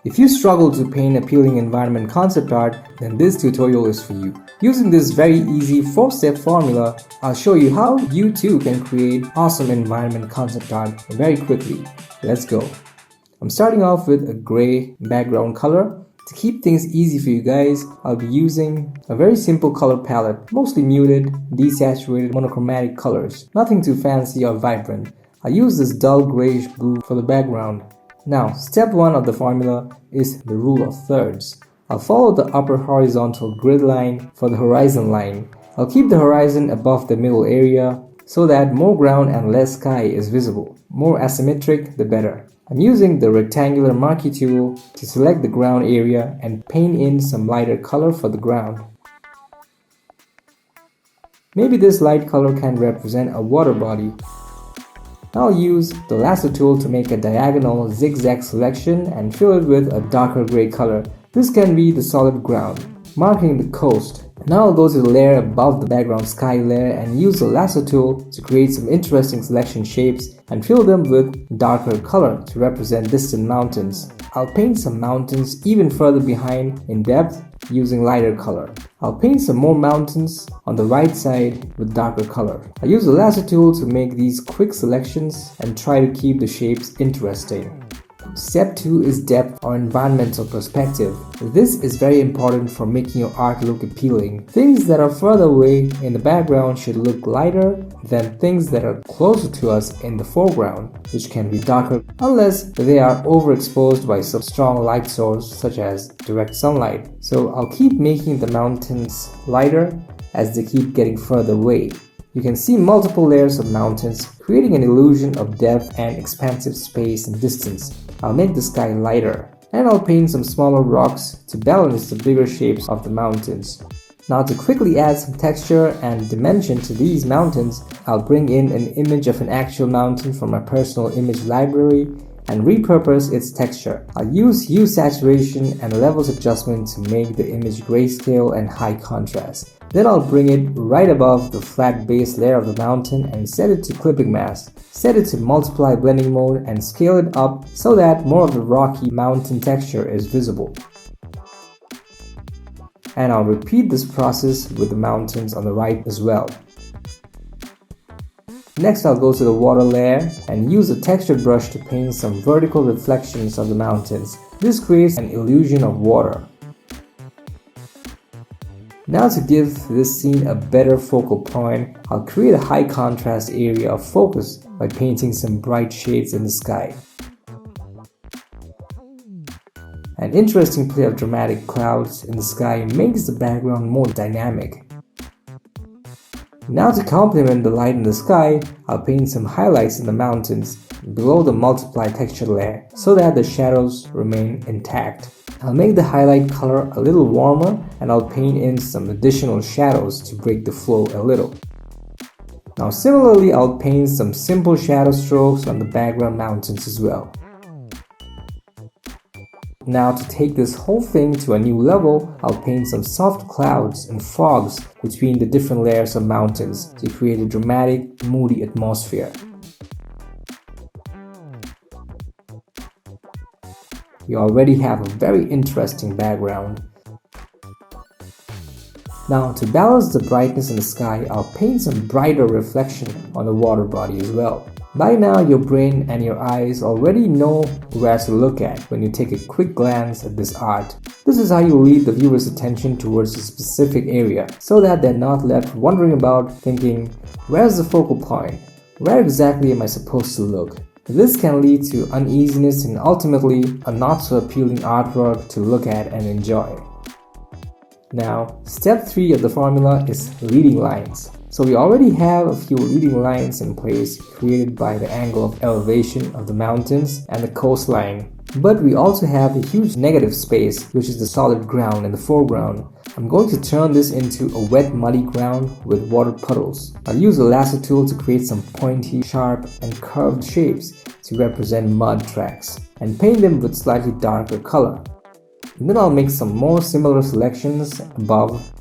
If you struggle to paint appealing environment concept art, then this tutorial is for you. Using this very easy 4-step formula, I'll show you how you too can create awesome environment concept art very quickly. Let's go. I'm starting off with a gray background color. To keep things easy for you guys, I'll be using a very simple color palette, mostly muted, desaturated, monochromatic colors. Nothing too fancy or vibrant. I use this dull grayish blue for the background. Now, step 1 of the formula is the rule of thirds. I'll follow the upper horizontal grid line for the horizon line. I'll keep the horizon above the middle area so that more ground and less sky is visible. More asymmetric, the better. I'm using the rectangular marquee tool to select the ground area and paint in some lighter color for the ground. Maybe this light color can represent a water body. I'll use the lasso tool to make a diagonal zigzag selection and fill it with a darker gray color. This can be the solid ground, marking the coast. Now I'll go to the layer above the background sky layer and use the lasso tool to create some interesting selection shapes and fill them with darker color to represent distant mountains. I'll paint some mountains even further behind in depth using lighter color. I'll paint some more mountains on the right side with darker color. I use the lasso tool to make these quick selections and try to keep the shapes interesting. Step 2 is depth or environmental perspective. This is very important for making your art look appealing. Things that are further away in the background should look lighter than things that are closer to us in the foreground, which can be darker unless they are overexposed by some strong light source such as direct sunlight. So I'll keep making the mountains lighter as they keep getting further away. You can see multiple layers of mountains, creating an illusion of depth and expansive space and distance. I'll make the sky lighter, and I'll paint some smaller rocks to balance the bigger shapes of the mountains. Now to quickly add some texture and dimension to these mountains, I'll bring in an image of an actual mountain from my personal image library and repurpose its texture. I'll use hue saturation and levels adjustment to make the image grayscale and high contrast. Then I'll bring it right above the flat base layer of the mountain and set it to clipping mask. Set it to multiply blending mode and scale it up so that more of the rocky mountain texture is visible. And I'll repeat this process with the mountains on the right as well. Next I'll go to the water layer and use a texture brush to paint some vertical reflections of the mountains. This creates an illusion of water. Now to give this scene a better focal point, I'll create a high contrast area of focus by painting some bright shades in the sky. An interesting play of dramatic clouds in the sky makes the background more dynamic. Now to complement the light in the sky, I'll paint some highlights in the mountains below the multiply texture layer so that the shadows remain intact. I'll make the highlight color a little warmer and I'll paint in some additional shadows to break the flow a little. Now similarly, I'll paint some simple shadow strokes on the background mountains as well. Now to take this whole thing to a new level, I'll paint some soft clouds and fogs between the different layers of mountains to create a dramatic, moody atmosphere. You already have a very interesting background. Now to balance the brightness in the sky, I'll paint some brighter reflection on the water body as well. By now your brain and your eyes already know where to look at when you take a quick glance at this art. This is how you lead the viewer's attention towards a specific area so that they're not left wondering about thinking, where's the focal point? Where exactly am I supposed to look? This can lead to uneasiness and ultimately a not so appealing artwork to look at and enjoy. Now, step 3 of the formula is leading lines. So we already have a few leading lines in place created by the angle of elevation of the mountains and the coastline. But we also have a huge negative space, which is the solid ground in the foreground. I'm going to turn this into a wet muddy ground with water puddles. I'll use a lasso tool to create some pointy, sharp and curved shapes to represent mud tracks and paint them with slightly darker color. And then I'll make some more similar selections above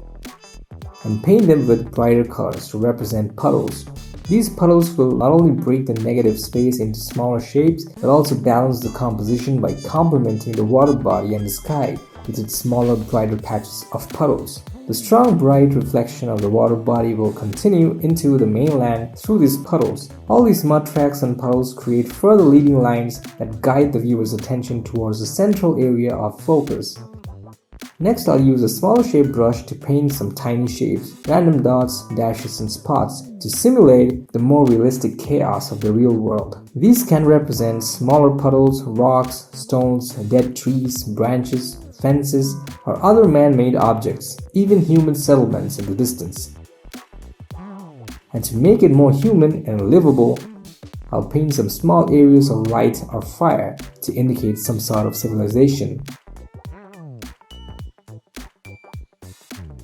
and paint them with brighter colors to represent puddles. These puddles will not only break the negative space into smaller shapes, but also balance the composition by complementing the water body and the sky with its smaller, brighter patches of puddles. The strong, bright reflection of the water body will continue into the mainland through these puddles. All these mud tracks and puddles create further leading lines that guide the viewer's attention towards the central area of focus. Next, I'll use a smaller shaped brush to paint some tiny shapes, random dots, dashes, and spots to simulate the more realistic chaos of the real world. These can represent smaller puddles, rocks, stones, dead trees, branches, fences, or other man-made objects, even human settlements in the distance. And to make it more human and livable, I'll paint some small areas of light or fire to indicate some sort of civilization.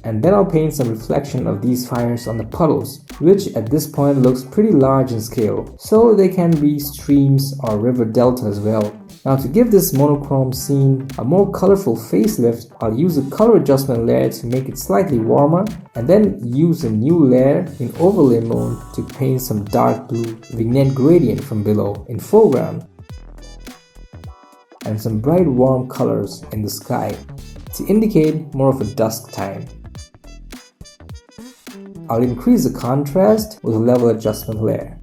And then I'll paint some reflection of these fires on the puddles, which at this point looks pretty large in scale, so they can be streams or river delta as well. Now to give this monochrome scene a more colorful facelift, I'll use a color adjustment layer to make it slightly warmer, and then use a new layer in overlay mode to paint some dark blue vignette gradient from below in foreground, and some bright warm colors in the sky to indicate more of a dusk time. I'll increase the contrast with a level adjustment layer.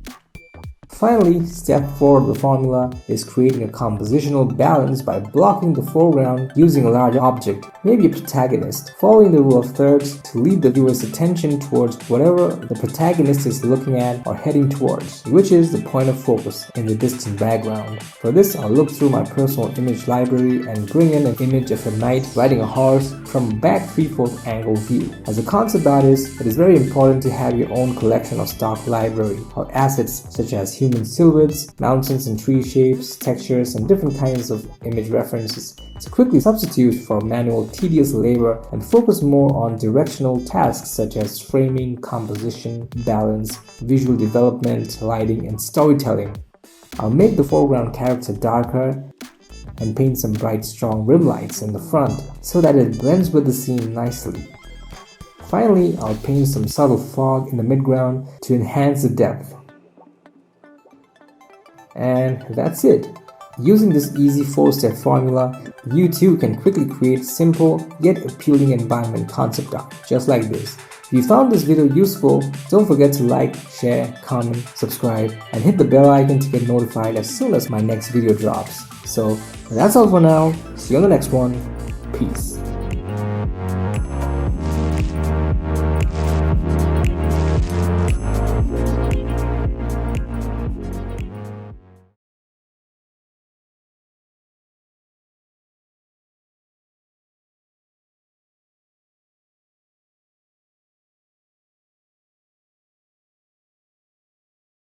Finally, step 4 of the formula is creating a compositional balance by blocking the foreground using a large object, maybe a protagonist, following the rule of thirds to lead the viewer's attention towards whatever the protagonist is looking at or heading towards, which is the point of focus in the distant background. For this, I'll look through my personal image library and bring in an image of a knight riding a horse from a back 3/4 angle view. As a concept artist, it is very important to have your own collection of stock library or assets such as human silhouettes, mountains and tree shapes, textures, and different kinds of image references to quickly substitute for manual tedious labor and focus more on directional tasks such as framing, composition, balance, visual development, lighting, and storytelling. I'll make the foreground character darker and paint some bright, strong rim lights in the front so that it blends with the scene nicely. Finally, I'll paint some subtle fog in the midground to enhance the depth. And that's it. Using this easy 4-step formula, you too can quickly create simple yet appealing environment concept art, just like this. If you found this video useful, don't forget to like, share, comment, subscribe, and hit the bell icon to get notified as soon as my next video drops. So that's all for now. See you on the next one. Peace.